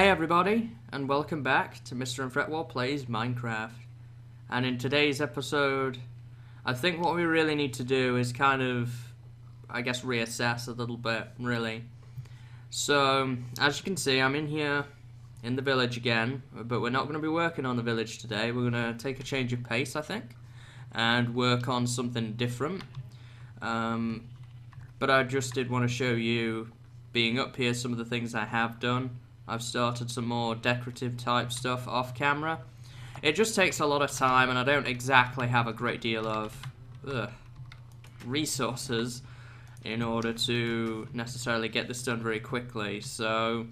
Hey everybody, and welcome back to MrMFretwell Plays Minecraft. And in today's episode, I think what we really need to do is kind of, reassess a little bit, really. So, as you can see, I'm in here in the village again, but we're not going to be working on the village today. We're going to take a change of pace, I think, and work on something different. But I just did want to show you, being up here, some of the things I have done. I've started some more decorative type stuff off camera. It just takes a lot of time and I don't exactly have a great deal of resources in order to necessarily get this done very quickly. So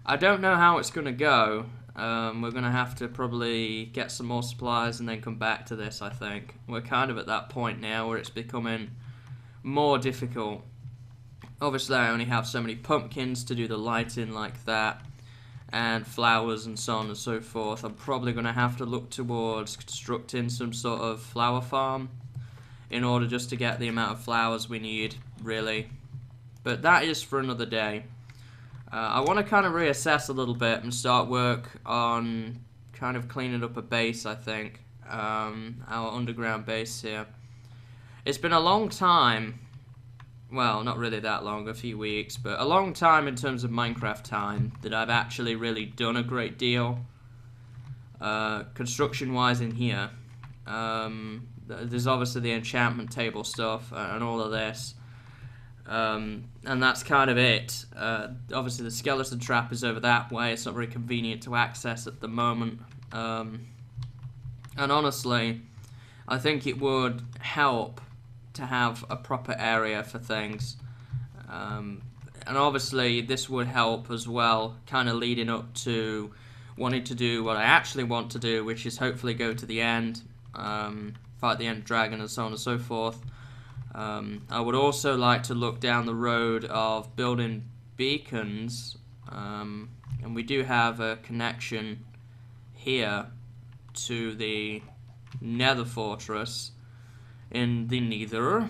I don't know how it's going to go. We're going to have to probably get some more supplies and then come back to this, I think. We're kind of at that point now where it's becoming more difficult. Obviously, I only have so many pumpkins to do the lighting like that, and flowers and so on and so forth. I'm probably going to have to look towards constructing some sort of flower farm in order just to get the amount of flowers we need, really. But that is for another day. I want to kind of reassess a little bit and start work on kind of cleaning up a base, I think. Our underground base here. It's been a long time. Well, not really that long, a few weeks, but a long time in terms of Minecraft time that I've actually really done a great deal construction-wise in here. There's obviously the enchantment table stuff and all of this, and that's kind of it. Obviously the skeleton trap is over that way. It's not very convenient to access at the moment, and honestly, I think it would help to have a proper area for things, and obviously this would help as well, kind of leading up to wanting to do what I actually want to do, which is hopefully go to the end, fight the end dragon and so on and so forth. I would also like to look down the road of building beacons, and we do have a connection here to the nether fortress in the nether,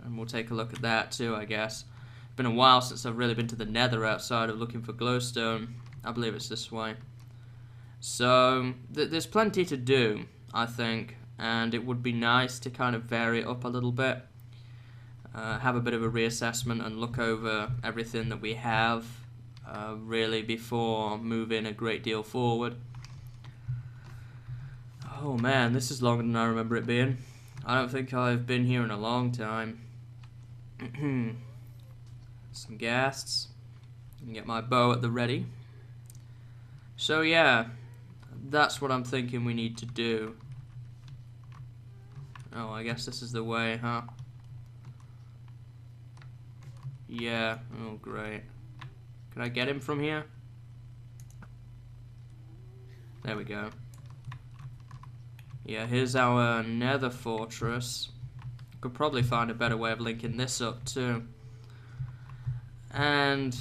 and we'll take a look at that too, I guess. It's been a while since I've really been to the nether outside of looking for glowstone. I believe it's this way. So there's plenty to do, I think, and it would be nice to kind of vary it up a little bit, have a bit of a reassessment and look over everything that we have, really, before moving a great deal forward. Oh man, this is longer than I remember it being. I don't think I've been here in a long time. Some ghasts. And get my bow at the ready. So yeah, that's what I'm thinking we need to do. Oh, I guess this is the way, huh? Yeah, oh great. Can I get him from here? There we go. Yeah, here's our nether fortress. Could probably find a better way of linking this up too. And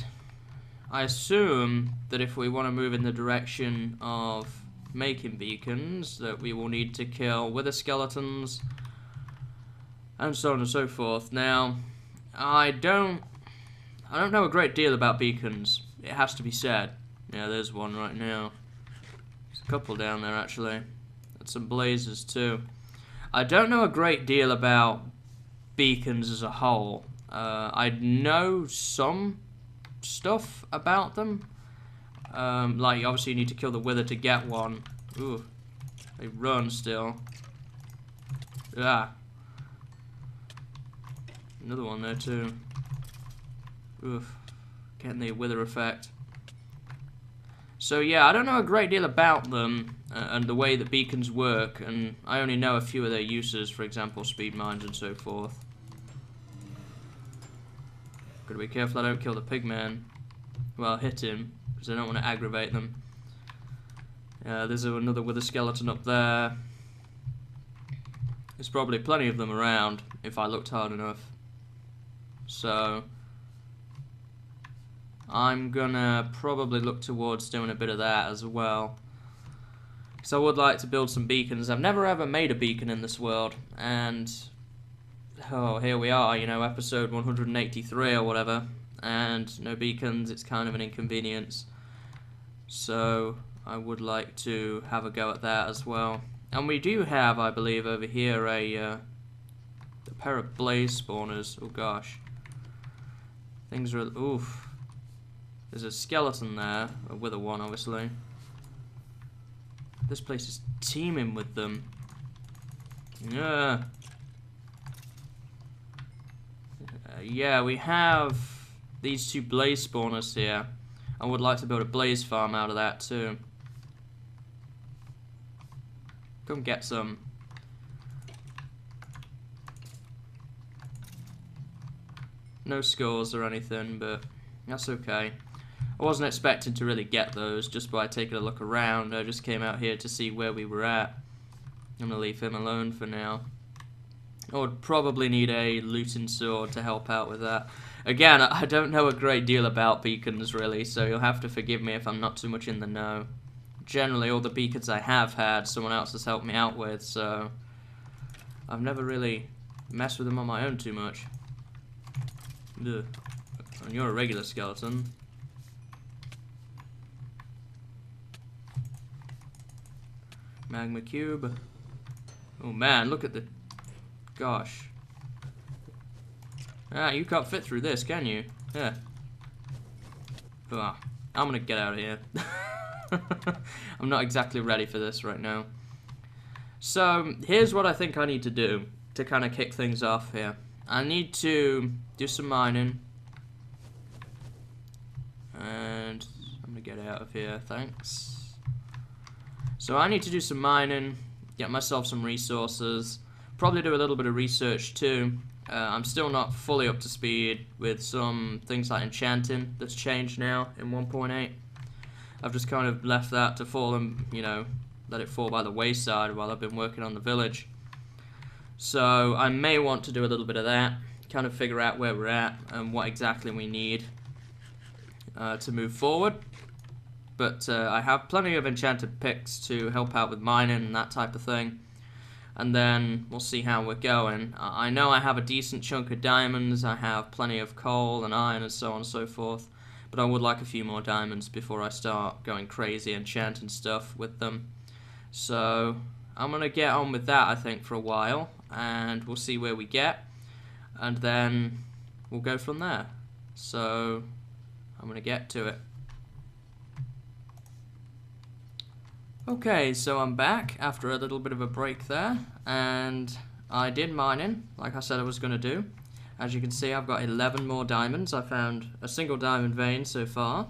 I assume that if we want to move in the direction of making beacons, that we will need to kill wither skeletons and so on and so forth. Now, I don't know a great deal about beacons, it has to be said. Yeah, there's one right now. There's a couple down there actually. Some blazers too. I don't know a great deal about beacons as a whole. I know some stuff about them. Like obviously you need to kill the wither to get one. Ooh, they run still. Ah, another one there too. Oof, getting the wither effect. So yeah, I don't know a great deal about them and the way that beacons work, and I only know a few of their uses, for example speed mines and so forth. Gotta be careful I don't kill the pigman. Well, hit him, because I don't want to aggravate them. There's another wither skeleton up there. There's probably plenty of them around, if I looked hard enough. So I'm gonna probably look towards doing a bit of that as well. Because I would like to build some beacons. I've never ever made a beacon in this world, and oh, here we are, you know, episode 183 or whatever, and no beacons. It's kind of an inconvenience. So I would like to have a go at that as well. And we do have, I believe, over here a pair of blaze spawners. Oh gosh. Things are... oof. There's a skeleton there. A wither one, obviously. This place is teeming with them. Yeah. Yeah, we have these two blaze spawners here. I would like to build a blaze farm out of that too. Come get some. No scores or anything, but that's okay. I wasn't expecting to really get those just by taking a look around. I just came out here to see where we were at. I'm gonna leave him alone for now. I would probably need a looting sword to help out with that. Again, I don't know a great deal about beacons really, so you'll have to forgive me if I'm not too much in the know. Generally, all the beacons I have had, someone else has helped me out with, so I've never really messed with them on my own too much. Ugh. And you're a regular skeleton. Magma cube. Oh man, look at the... gosh. Ah, you can't fit through this, can you? Yeah. Ah, I'm gonna get out of here. I'm not exactly ready for this right now. So, here's what I think I need to do to kind of kick things off here. I need to do some mining. And I'm gonna get out of here, thanks. So I need to do some mining, get myself some resources, probably do a little bit of research too. I'm still not fully up to speed with some things like enchanting that's changed now in 1.8. I've just kind of left that to fall and, you know, let it fall by the wayside while I've been working on the village. So I may want to do a little bit of that, kind of figure out where we're at and what exactly we need to move forward. But I have plenty of enchanted picks to help out with mining and that type of thing. And then we'll see how we're going. I know I have a decent chunk of diamonds, I have plenty of coal and iron and so on and so forth. But I would like a few more diamonds before I start going crazy enchanting stuff with them. So I'm going to get on with that, I think, for a while. And we'll see where we get. And then we'll go from there. So I'm going to get to it. Okay, so I'm back after a little bit of a break there, and I did mining, like I said I was going to do. As you can see, I've got 11 more diamonds. I found a single diamond vein so far.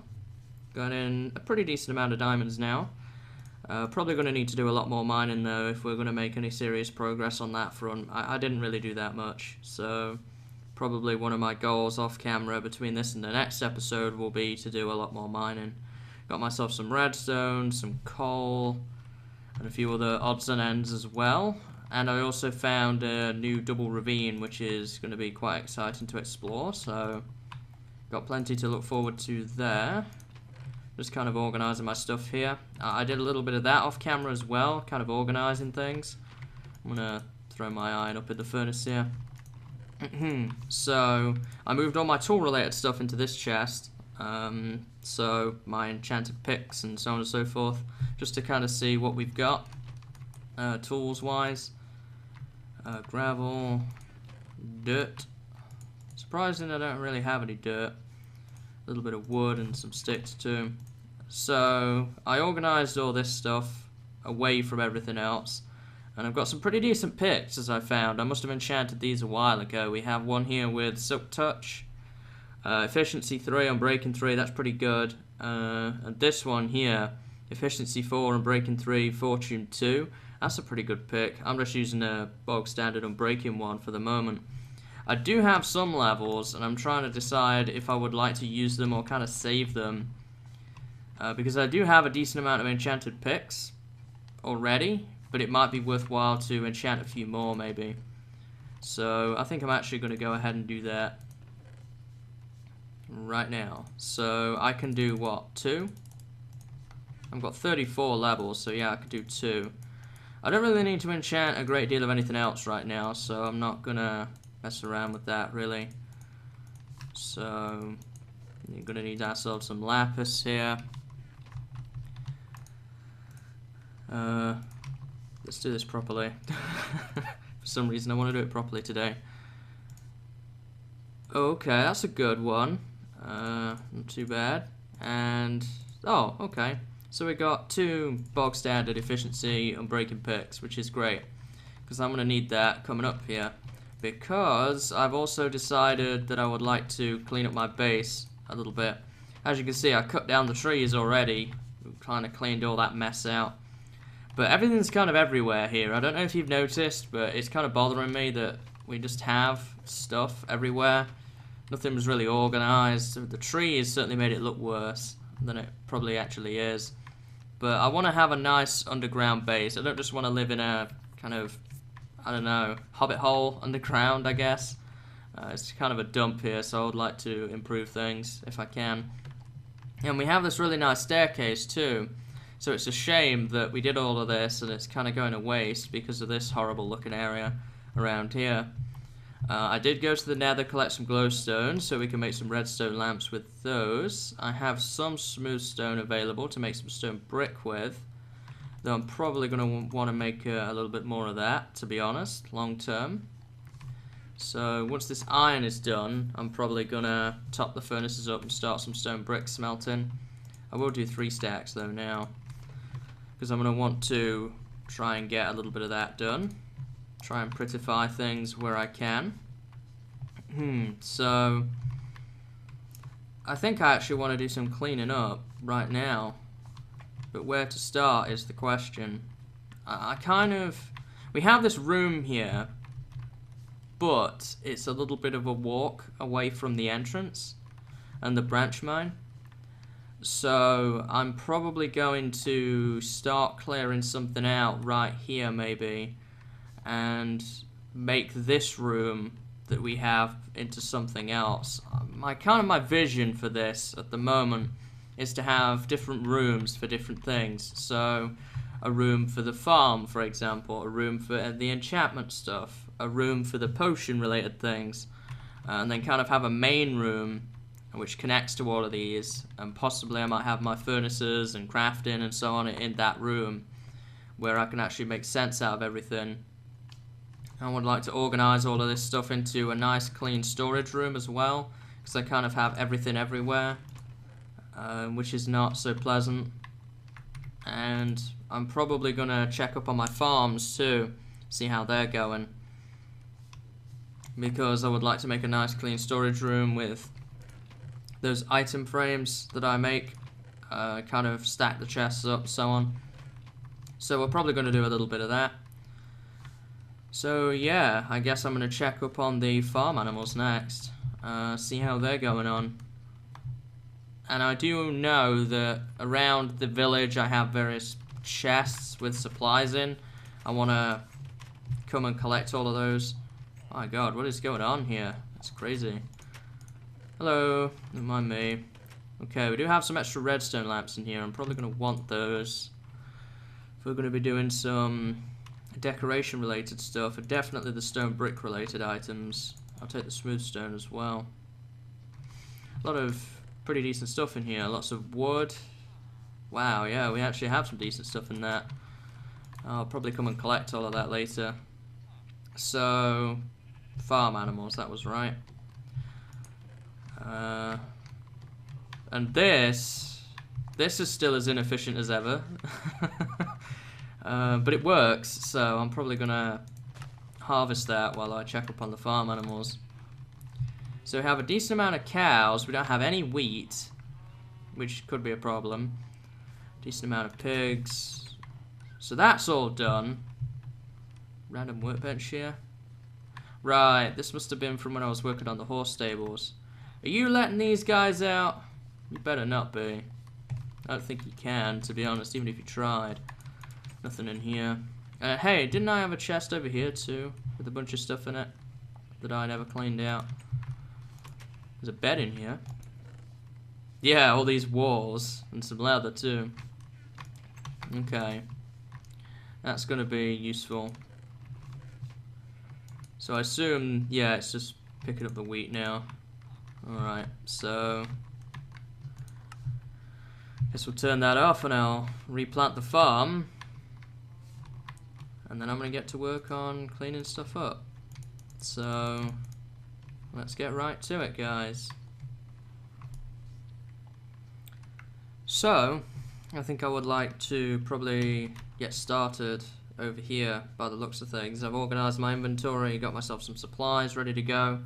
Got in a pretty decent amount of diamonds now. Probably going to need to do a lot more mining though if we're going to make any serious progress on that front. I didn't really do that much, so probably one of my goals off camera between this and the next episode will be to do a lot more mining. Got myself some redstone, some coal, and a few other odds and ends as well. And I also found a new double ravine, which is going to be quite exciting to explore. So, got plenty to look forward to there. Just kind of organising my stuff here. I did a little bit of that off camera as well, kind of organising things. I'm going to throw my iron up in the furnace here. So, I moved all my tool related stuff into this chest. So my enchanted picks and so on and so forth, just to kind of see what we've got tools wise. Gravel, dirt. Surprising I don't really have any dirt. A little bit of wood and some sticks too. So I organised all this stuff away from everything else, and I've got some pretty decent picks as I found. I must have enchanted these a while ago. We have one here with Silk Touch. Efficiency 3 on Breaking 3, that's pretty good. And this one here, Efficiency 4 on Breaking 3, Fortune 2, that's a pretty good pick. I'm just using a bog standard on Breaking 1 for the moment. I do have some levels, and I'm trying to decide if I would like to use them or kind of save them. Because I do have a decent amount of enchanted picks already, but it might be worthwhile to enchant a few more maybe. So I think I'm actually going to go ahead and do that right now. So I can do what, 2? I've got 34 levels, so yeah, I could do 2. I don't really need to enchant a great deal of anything else right now, so I'm not gonna mess around with that really. So you're gonna need ourselves some lapis here. Let's do this properly. For some reason I want to do it properly today. Okay, that's a good one. Not too bad. And, oh, okay. So we got 2 bog standard efficiency unbreaking picks, which is great. Because I'm going to need that coming up here. Because I've also decided that I would like to clean up my base a little bit. As you can see, I cut down the trees already. Kind of cleaned all that mess out. But everything's kind of everywhere here. I don't know if you've noticed, but it's kind of bothering me that we just have stuff everywhere. Nothing was really organized. The trees certainly made it look worse than it probably actually is. But I want to have a nice underground base. I don't just want to live in a kind of, I don't know, hobbit hole underground, I guess. It's kind of a dump here, so I would like to improve things if I can. And we have this really nice staircase too. So it's a shame that we did all of this and it's kind of going to waste because of this horrible looking area around here. I did go to the nether, collect some glowstone so we can make some redstone lamps with those. I have some smooth stone available to make some stone brick with. Though I'm probably going to want to make a little bit more of that, to be honest, long term. So once this iron is done, I'm probably going to top the furnaces up and start some stone brick smelting. I will do 3 stacks though now, because I'm going to want to try and get a little bit of that done. Try and prettify things where I can. So I think I actually want to do some cleaning up right now. But where to start is the question. We have this room here, but it's a little bit of a walk away from the entrance and the branch mine. So I'm probably going to start clearing something out right here maybe and make this room that we have into something else. My vision for this at the moment is to have different rooms for different things. So a room for the farm, for example, a room for the enchantment stuff, a room for the potion related things, and then kind of have a main room which connects to all of these, and possibly I might have my furnaces and crafting and so on in that room where I can actually make sense out of everything. I would like to organize all of this stuff into a nice clean storage room as well, because I kind of have everything everywhere, which is not so pleasant. And I'm probably going to check up on my farms too, see how they're going, because I would like to make a nice clean storage room with those item frames that I make, kind of stack the chests up, so on. So we're probably going to do a little bit of that. So yeah, I guess I'm going to check up on the farm animals next, see how they're going on. And I do know that around the village I have various chests with supplies in. I want to come and collect all of those. Oh my god, what is going on here? That's crazy. Hello, don't mind me. Okay, we do have some extra redstone lamps in here. I'm probably going to want those if we're going to be doing some decoration related stuff, and definitely the stone brick related items. I'll take the smooth stone as well. A lot of pretty decent stuff in here, lots of wood. Wow, yeah, we actually have some decent stuff in that. I'll probably come and collect all of that later. So, farm animals, that was right. And this is still as inefficient as ever. But it works, so I'm probably gonna harvest that while I check up on the farm animals. So we have a decent amount of cows. We don't have any wheat, which could be a problem. Decent amount of pigs. So that's all done. Random workbench here. Right, this must have been from when I was working on the horse stables. Are you letting these guys out? You better not be. I don't think you can, to be honest, even if you tried. Nothing in here. Hey, didn't I have a chest over here too, with a bunch of stuff in it that I never cleaned out? There's a bed in here. Yeah, all these walls and some leather too. Okay. That's going to be useful. So I assume, yeah, it's just picking up the wheat now. Alright, so guess we'll turn that off and I'll replant the farm. and then I'm going to get to work on cleaning stuff up. So let's get right to it, guys. So I think I would like to probably get started over here by the looks of things. I've organised my inventory, got myself some supplies ready to go,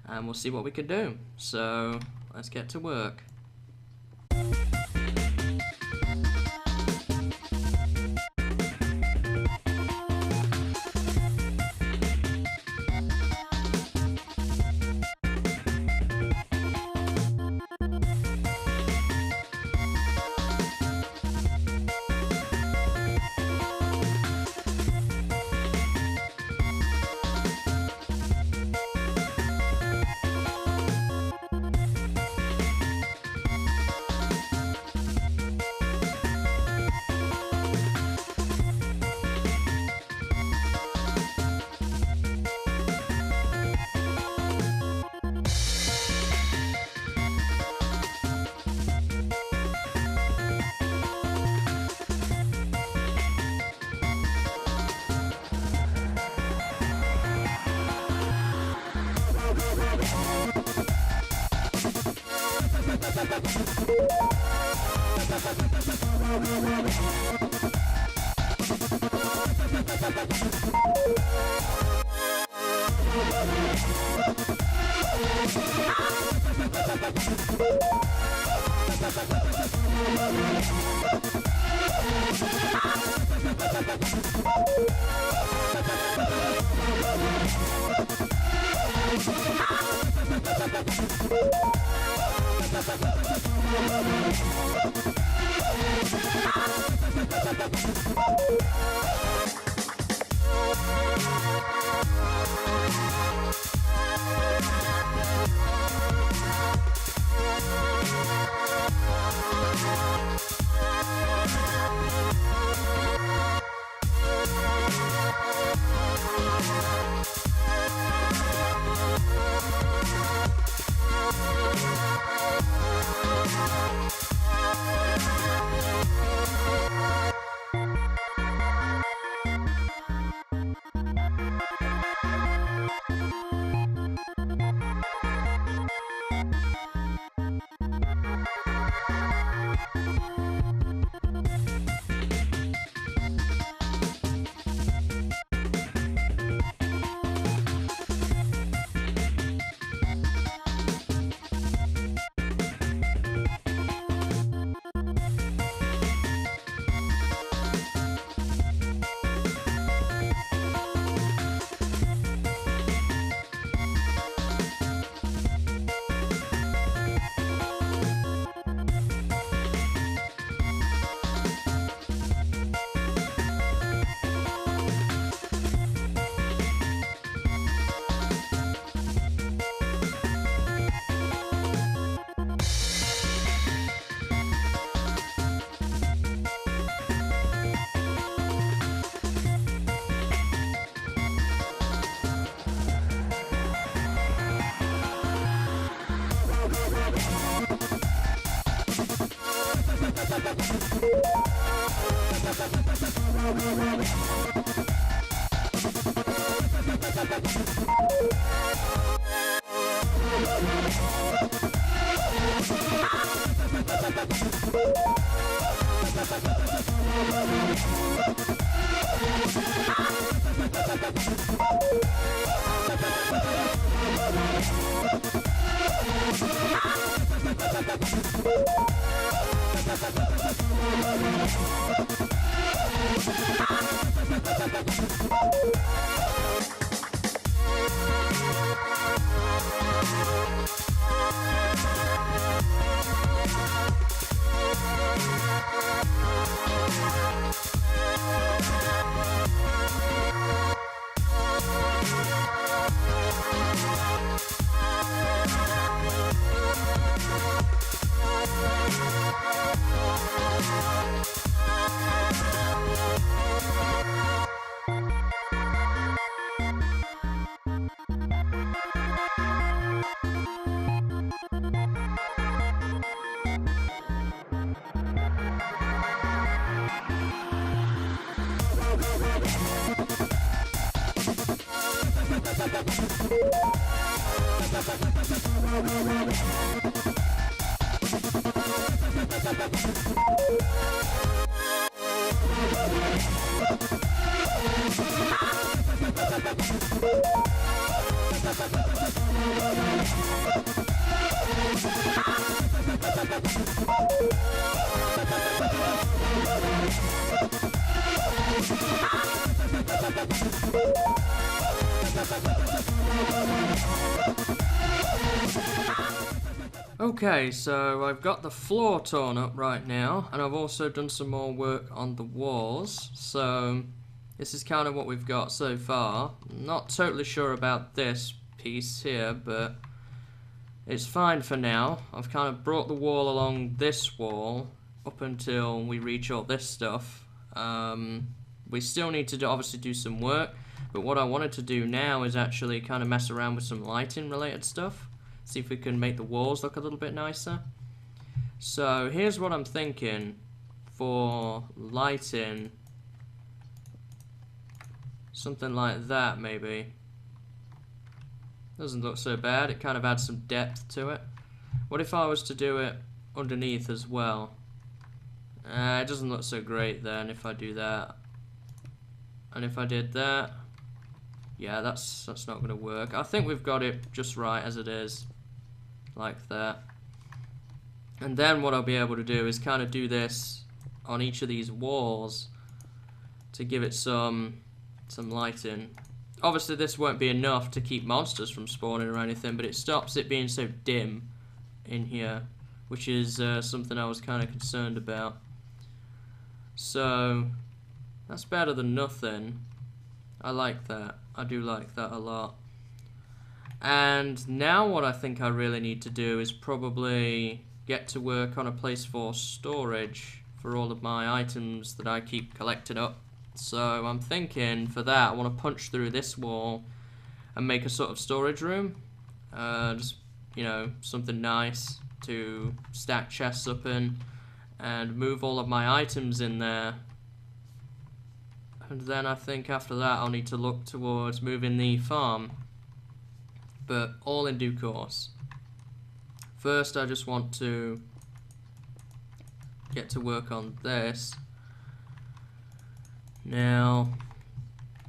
and we'll see what we can do. So let's get to work. Okay, so I've got the floor torn up right now, and I've also done some more work on the walls, so this is kind of what we've got so far. Not totally sure about this piece here, but it's fine for now. I've kind of brought the wall along this wall up until we reach all this stuff. We still need to obviously do some work, but what I wanted to do now is actually kind of mess around with some lighting related stuff. See if we can make the walls look a little bit nicer. So here's what I'm thinking for lighting. Something like that maybe. Doesn't look so bad. It kind of adds some depth to it. What if I was to do it underneath as well? It doesn't look so great then if I do that. And if I did that, yeah, that's not going to work. I think we've got it just right as it is, like that. And then what I'll be able to do is kind of do this on each of these walls to give it some lighting. Obviously this won't be enough to keep monsters from spawning or anything, but it stops it being so dim in here, which is something I was kind of concerned about. So that's better than nothing. I like that. I do like that a lot. And now what I think I really need to do is probably get to work on a place for storage for all of my items that I keep collecting up. So I'm thinking for that I want to punch through this wall and make a sort of storage room. Just, you know, something nice to stack chests up in and move all of my items in there. And then I think after that I'll need to look towards moving the farm, but all in due course. First I just want to get to work on this. Now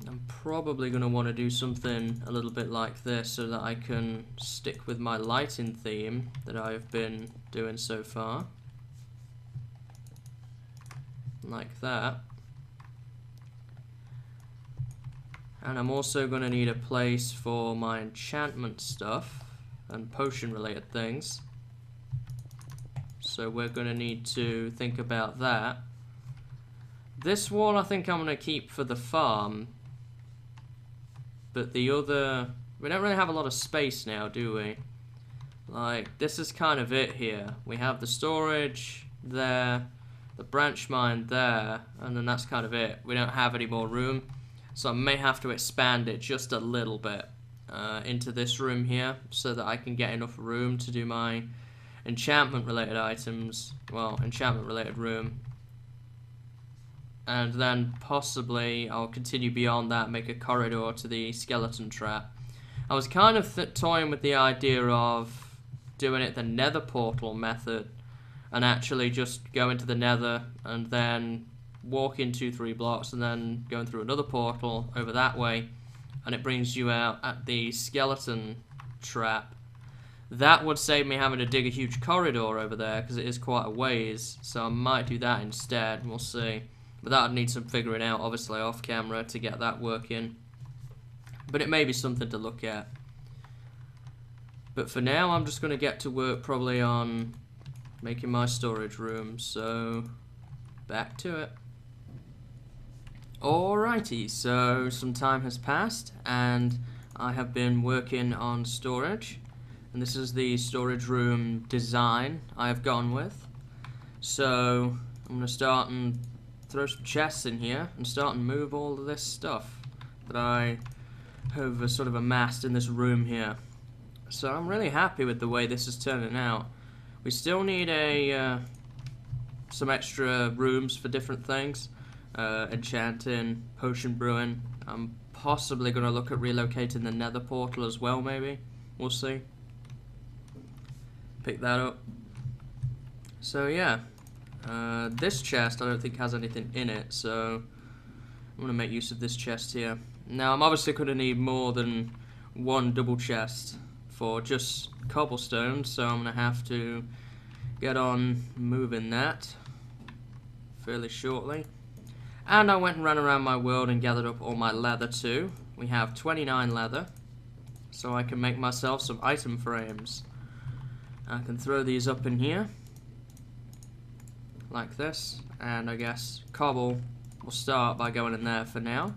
I'm probably going to want to do something a little bit like this so that I can stick with my lighting theme that I've been doing so far. Like that. And I'm also going to need a place for my enchantment stuff and potion related things. So we're going to need to think about that. This wall I think I'm going to keep for the farm. But the other... we don't really have a lot of space now, do we? Like, this is kind of it here. We have the storage there, the branch mine there, and then that's kind of it. We don't have any more room. So I may have to expand it just a little bit into this room here so that I can get enough room to do my enchantment related items. Well, enchantment related room. And then possibly I'll continue beyond that, make a corridor to the skeleton trap. I was kind of toying with the idea of doing it the nether portal method and actually just go into the nether and then walk in 2-3 blocks and then going through another portal over that way, and it brings you out at the skeleton trap. That would save me having to dig a huge corridor over there because it is quite a ways, so I might do that instead. We'll see, but that would need some figuring out obviously off camera to get that working, but it may be something to look at. But for now I'm just going to get to work probably on making my storage room, so back to it. Alrighty, so some time has passed and I have been working on storage, and this is the storage room design I have gone with. So I'm going to start and throw some chests in here and start and move all of this stuff that I have sort of amassed in this room here. So I'm really happy with the way this is turning out. We still need some extra rooms for different things. Enchanting, potion brewing. I'm possibly going to look at relocating the nether portal as well, maybe. We'll see. Pick that up. So yeah, this chest I don't think has anything in it, so I'm going to make use of this chest here. Now I'm obviously going to need more than one double chest for just cobblestone, so I'm going to have to get on moving that fairly shortly. And I went and ran around my world and gathered up all my leather too. We have 29 leather, so I can make myself some item frames. I can throw these up in here like this, and I guess cobble will start by going in there for now.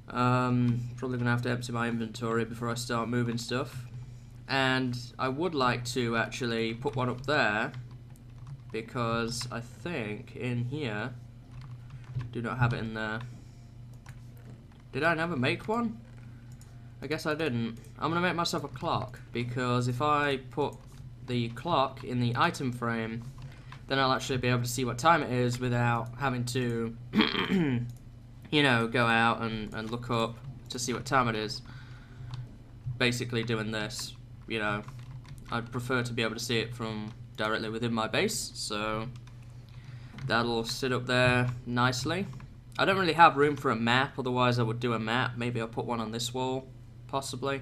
Probably gonna have to empty my inventory before I start moving stuff. And I would like to actually put one up there, because I think in here, do not have it in there. Did I never make one? I guess I didn't. I'm gonna make myself a clock, because if I put the clock in the item frame, then I'll actually be able to see what time it is without having to you know, go out and look up to see what time it is. Basically doing this, you know, I'd prefer to be able to see it from directly within my base, so that'll sit up there nicely. I don't really have room for a map, otherwise I would do a map. Maybe I'll put one on this wall, possibly.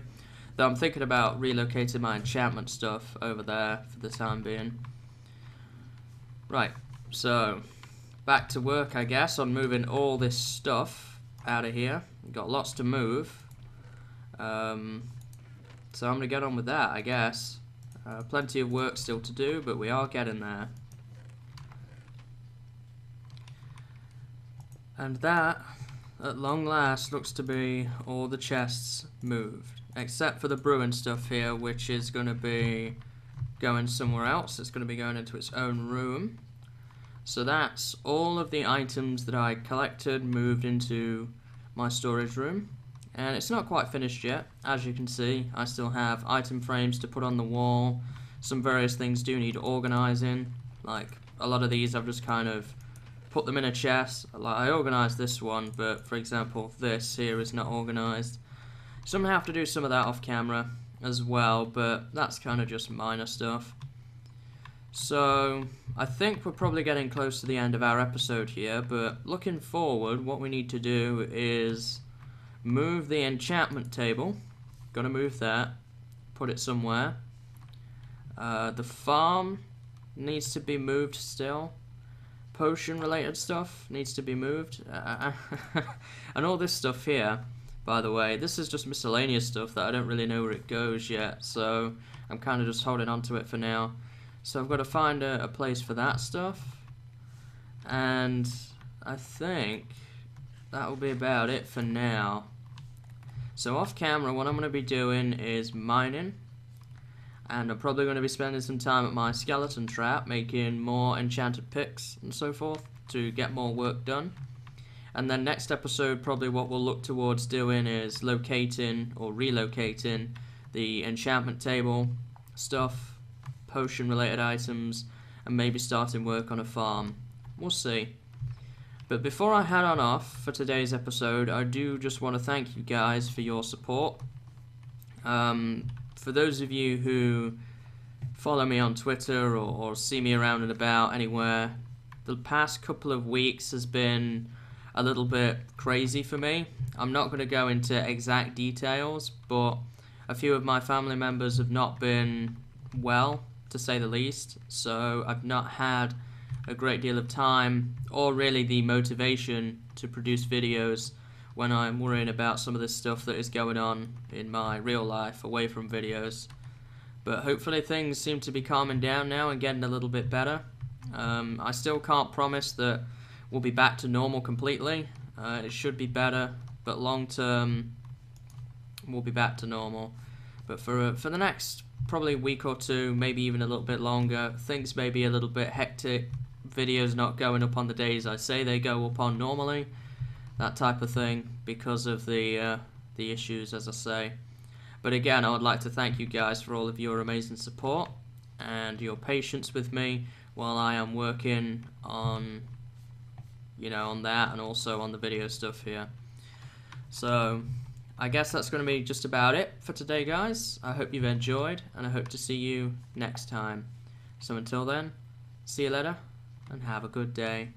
Though I'm thinking about relocating my enchantment stuff over there for the time being. Right, so back to work, I guess, on moving all this stuff out of here. We've got lots to move. So I'm going to get on with that, I guess. Plenty of work still to do, but we are getting there. And that, at long last, looks to be all the chests moved. Except for the brewing stuff here, which is going to be going somewhere else. It's going to be going into its own room. So that's all of the items that I collected moved into my storage room. And it's not quite finished yet. As you can see, I still have item frames to put on the wall. Some various things do need organising. Like, a lot of these I've just kind of put them in a chest. Like, I organised this one, but for example, this here is not organised. So I'm going to have to do some of that off camera as well, but that's kind of just minor stuff. So I think we're probably getting close to the end of our episode here, but looking forward, what we need to do is move the enchantment table. Gonna move that, put it somewhere. The farm needs to be moved still. Potion related stuff needs to be moved. And all this stuff here, by the way, this is just miscellaneous stuff that I don't really know where it goes yet, so I'm kind of just holding on to it for now. So I've got to find a place for that stuff, and I think that will be about it for now. So off camera, what I'm going to be doing is mining, and I'm probably going to be spending some time at my skeleton trap making more enchanted picks and so forth to get more work done. And then next episode, probably what we'll look towards doing is locating or relocating the enchantment table stuff, potion related items, and maybe starting work on a farm. We'll see. But before I head on off for today's episode, I do just want to thank you guys for your support. For those of you who follow me on Twitter or see me around and about anywhere, the past couple of weeks has been a little bit crazy for me. I'm not going to go into exact details, but a few of my family members have not been well, to say the least, so I've not had a great deal of time or really the motivation to produce videos when I'm worrying about some of the stuff that is going on in my real life away from videos. But hopefully things seem to be calming down now and getting a little bit better. I still can't promise that we'll be back to normal completely. It should be better, but long term we'll be back to normal. But for the next probably week or two, maybe even a little bit longer, things may be a little bit hectic, videos not going up on the days I say they go up on normally, that type of thing, because of the issues, as I say. But again, I would like to thank you guys for all of your amazing support and your patience with me while I am working on, you know, on that and also on the video stuff here. So I guess that's going to be just about it for today, guys. I hope you've enjoyed, and I hope to see you next time. So until then, see you later, and have a good day.